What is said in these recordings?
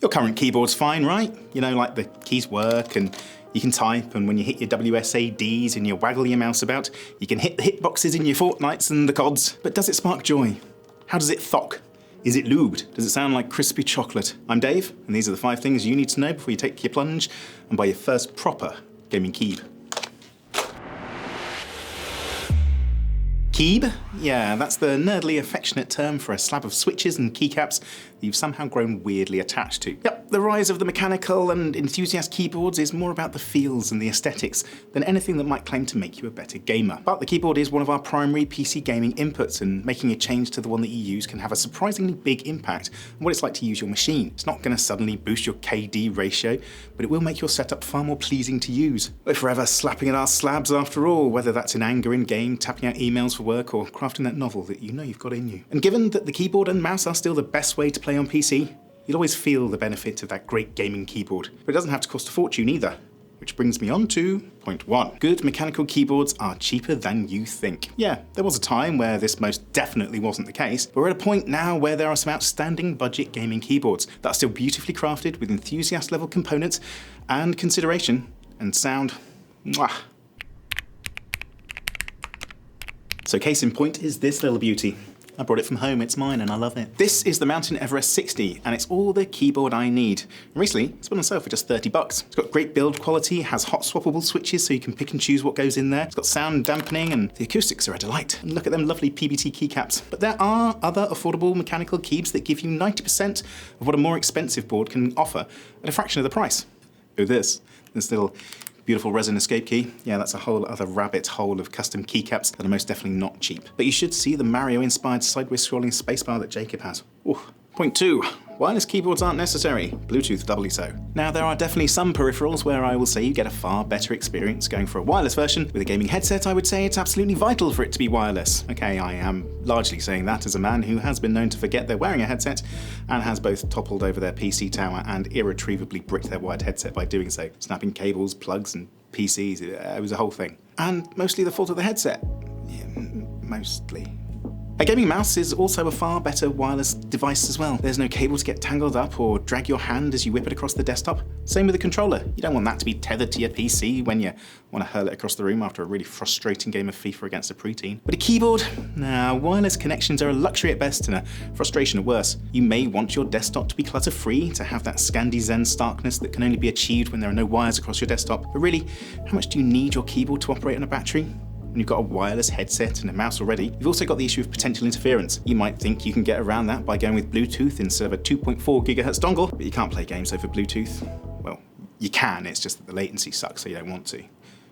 Your current keyboard's fine, right? You know, like the keys work and you can type, and when you hit your WSADs and you waggle your mouse about, you can hit the hitboxes in your Fortnites and the CODs. But does it spark joy? How does it thock? Is it lubed? Does it sound like crispy chocolate? I'm Dave, and these are the 5 things you need to know before you take your plunge and buy your first proper gaming keeb. Keeb? Yeah, that's the nerdly affectionate term for a slab of switches and keycaps that you've somehow grown weirdly attached to. Yep, the rise of the mechanical and enthusiast keyboards is more about the feels and the aesthetics than anything that might claim to make you a better gamer. But the keyboard is one of our primary PC gaming inputs, and making a change to the one that you use can have a surprisingly big impact on what it's like to use your machine. It's not going to suddenly boost your KD ratio, but it will make your setup far more pleasing to use. We're forever slapping at our slabs after all, whether that's in anger in-game, tapping out emails for work, or crafting that novel that you know you've got in you. And given that the keyboard and mouse are still the best way to play on PC, you'll always feel the benefit of that great gaming keyboard. But it doesn't have to cost a fortune either. Which brings me on to point 1. Good mechanical keyboards are cheaper than you think. Yeah, there was a time where this most definitely wasn't the case, but we're at a point now where there are some outstanding budget gaming keyboards that are still beautifully crafted with enthusiast level components and consideration and sound. Mwah. So case in point is this little beauty. I brought it from home, it's mine and I love it. This is the Mountain Everest 60 and it's all the keyboard I need. And recently, it's been on sale for just $30. It's got great build quality, has hot swappable switches so you can pick and choose what goes in there. It's got sound dampening and the acoustics are a delight. And look at them lovely PBT keycaps. But there are other affordable mechanical keybs that give you 90% of what a more expensive board can offer at a fraction of the price. Oh, this little beautiful resin escape key. Yeah, that's a whole other rabbit hole of custom keycaps that are most definitely not cheap. But you should see the Mario-inspired sideways scrolling spacebar that Jacob has. Ooh. Point 2. Wireless keyboards aren't necessary. Bluetooth doubly so. Now, there are definitely some peripherals where I will say you get a far better experience going for a wireless version. With a gaming headset, I would say it's absolutely vital for it to be wireless. Okay, I am largely saying that as a man who has been known to forget they're wearing a headset and has both toppled over their PC tower and irretrievably bricked their wired headset by doing so. Snapping cables, plugs, and PCs, it was a whole thing. And mostly the fault of the headset. Yeah, mostly. A gaming mouse is also a far better wireless device as well. There's no cable to get tangled up or drag your hand as you whip it across the desktop. Same with the controller. You don't want that to be tethered to your PC when you want to hurl it across the room after a really frustrating game of FIFA against a preteen. But a keyboard? Nah, wireless connections are a luxury at best and a frustration at worst. You may want your desktop to be clutter-free, to have that Scandi Zen starkness that can only be achieved when there are no wires across your desktop. But really, how much do you need your keyboard to operate on a battery? When you've got a wireless headset and a mouse already, you've also got the issue of potential interference. You might think you can get around that by going with Bluetooth instead of a 2.4 GHz dongle, but you can't play games over Bluetooth. Well, you can, it's just that the latency sucks, so you don't want to.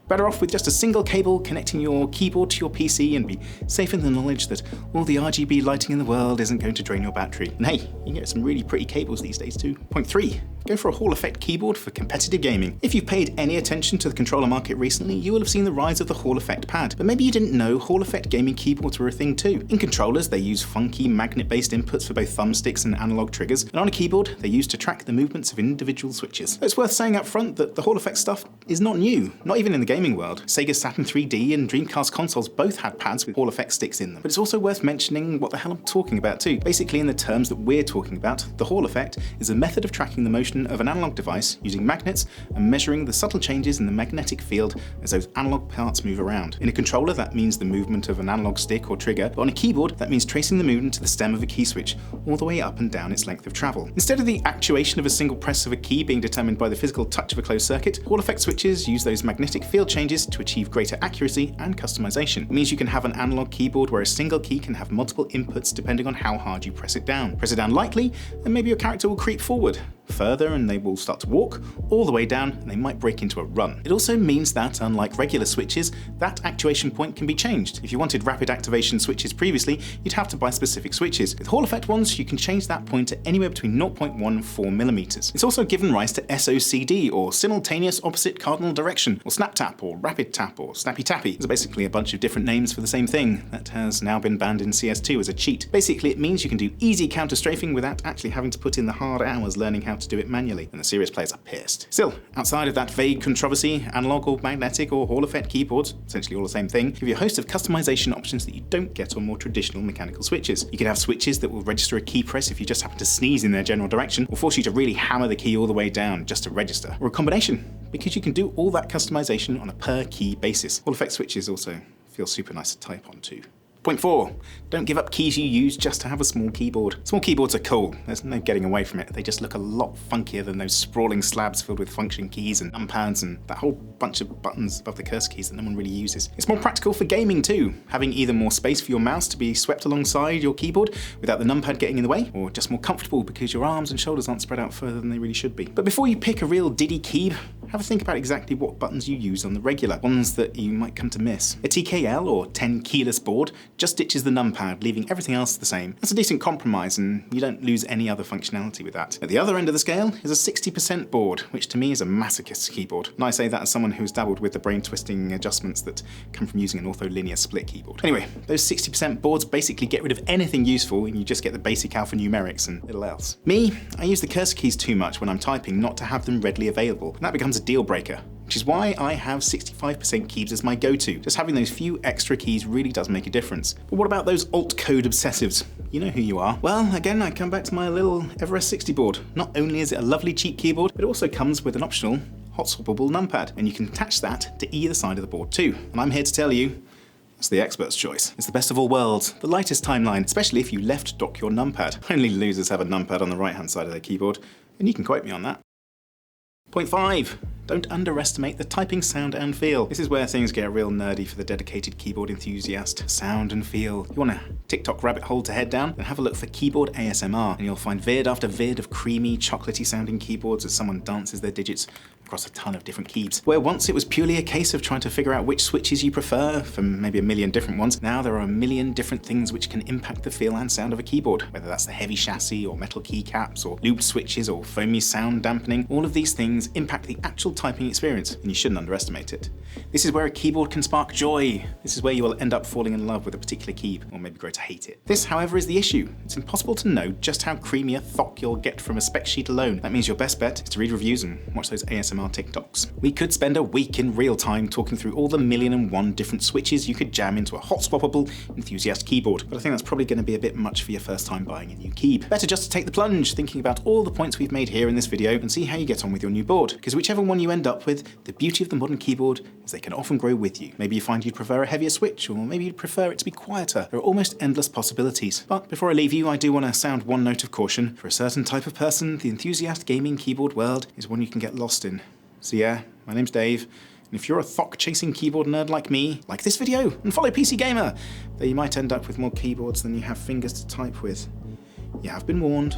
Better off with just a single cable connecting your keyboard to your PC and be safe in the knowledge that all the RGB lighting in the world isn't going to drain your battery. And hey, you can get some really pretty cables these days too. Point 3. Go for a Hall Effect keyboard for competitive gaming. If you've paid any attention to the controller market recently, you will have seen the rise of the Hall Effect pad. But maybe you didn't know Hall Effect gaming keyboards were a thing too. In controllers, they use funky magnet-based inputs for both thumbsticks and analog triggers, and on a keyboard, they're used to track the movements of individual switches. It's worth saying up front that the Hall Effect stuff is not new, not even in the gaming world. Sega Saturn 3D and Dreamcast consoles both had pads with Hall Effect sticks in them. But it's also worth mentioning what the hell I'm talking about too. Basically, in the terms that we're talking about, the Hall Effect is a method of tracking the motion of an analog device using magnets and measuring the subtle changes in the magnetic field as those analog parts move around. In a controller, that means the movement of an analog stick or trigger, but on a keyboard, that means tracing the movement to the stem of a key switch, all the way up and down its length of travel. Instead of the actuation of a single press of a key being determined by the physical touch of a closed circuit, Hall Effect switches use those magnetic field changes to achieve greater accuracy and customization. It means you can have an analog keyboard where a single key can have multiple inputs depending on how hard you press it down. Press it down lightly, and maybe your character will creep forward. Further, and they will start to walk, all the way down, and they might break into a run. It also means that, unlike regular switches, that actuation point can be changed. If you wanted rapid activation switches previously, you'd have to buy specific switches. With Hall Effect ones, you can change that point to anywhere between 0.1 and 4 millimeters. It's also given rise to SOCD, or Simultaneous Opposite Cardinal Direction, or Snap Tap, or Rapid Tap, or Snappy Tappy. There's basically a bunch of different names for the same thing that has now been banned in CS2 as a cheat. Basically, it means you can do easy counter-strafing without actually having to put in the hard hours learning how to to do it manually, and the serious players are pissed. Still, outside of that vague controversy, analog or magnetic or Hall effect keyboards, essentially all the same thing, give you a host of customization options that you don't get on more traditional mechanical switches. You can have switches that will register a key press if you just happen to sneeze in their general direction, or force you to really hammer the key all the way down just to register, or a combination, because you can do all that customization on a per key basis. Hall effect switches also feel super nice to type on too. Point 4, don't give up keys you use just to have a small keyboard. Small keyboards are cool, there's no getting away from it. They just look a lot funkier than those sprawling slabs filled with function keys and numpads and that whole bunch of buttons above the cursor keys that no one really uses. It's more practical for gaming too, having either more space for your mouse to be swept alongside your keyboard without the numpad getting in the way, or just more comfortable because your arms and shoulders aren't spread out further than they really should be. But before you pick a real diddy keeb, have a think about exactly what buttons you use on the regular, ones that you might come to miss. A TKL or 10 keyless board just ditches the numpad, leaving everything else the same. That's a decent compromise, and you don't lose any other functionality with that. At the other end of the scale is a 60% board, which to me is a masochist's keyboard. And I say that as someone who's dabbled with the brain-twisting adjustments that come from using an ortholinear split keyboard. Anyway, those 60% boards basically get rid of anything useful, and you just get the basic alphanumerics and little else. Me, I use the cursor keys too much when I'm typing not to have them readily available, and that becomes a deal breaker. Which is why I have 65% keys as my go-to. Just having those few extra keys really does make a difference. But what about those alt code obsessives? You know who you are. Well, again, I come back to my little Everest 60 board. Not only is it a lovely cheap keyboard, but it also comes with an optional hot swappable numpad, and you can attach that to either side of the board too. And I'm here to tell you, it's the expert's choice. It's the best of all worlds, the lightest timeline, especially if you left dock your numpad. Only losers have a numpad on the right-hand side of their keyboard, and you can quote me on that. Point 5. Don't underestimate the typing sound and feel. This is where things get real nerdy for the dedicated keyboard enthusiast. Sound and feel. You want a TikTok rabbit hole to head down? Then have a look for keyboard ASMR, and you'll find vid after vid of creamy, chocolatey sounding keyboards as someone dances their digits across a ton of different keys. Where once it was purely a case of trying to figure out which switches you prefer from maybe a million different ones, now there are a million different things which can impact the feel and sound of a keyboard. Whether that's the heavy chassis or metal keycaps or looped switches or foamy sound dampening, all of these things impact the actual typing experience, and you shouldn't underestimate it. This is where a keyboard can spark joy. This is where you will end up falling in love with a particular key, or maybe grow to hate it. This, however, is the issue. It's impossible to know just how creamy a thock you'll get from a spec sheet alone. That means your best bet is to read reviews and watch those ASMR TikToks. We could spend a week in real time talking through all the 1,000,001 different switches you could jam into a hot swappable enthusiast keyboard, but I think that's probably going to be a bit much for your first time buying a new keeb. Better just to take the plunge, thinking about all the points we've made here in this video and see how you get on with your new board, because whichever one you end up with, the beauty of the modern keyboard is they can often grow with you. Maybe you find you'd prefer a heavier switch, or maybe you'd prefer it to be quieter. There are almost endless possibilities. But before I leave you, I do want to sound one note of caution. For a certain type of person, the enthusiast gaming keyboard world is one you can get lost in. So yeah, my name's Dave, and if you're a thock-chasing keyboard nerd like me, like this video and follow PC Gamer, then you might end up with more keyboards than you have fingers to type with. You have been warned.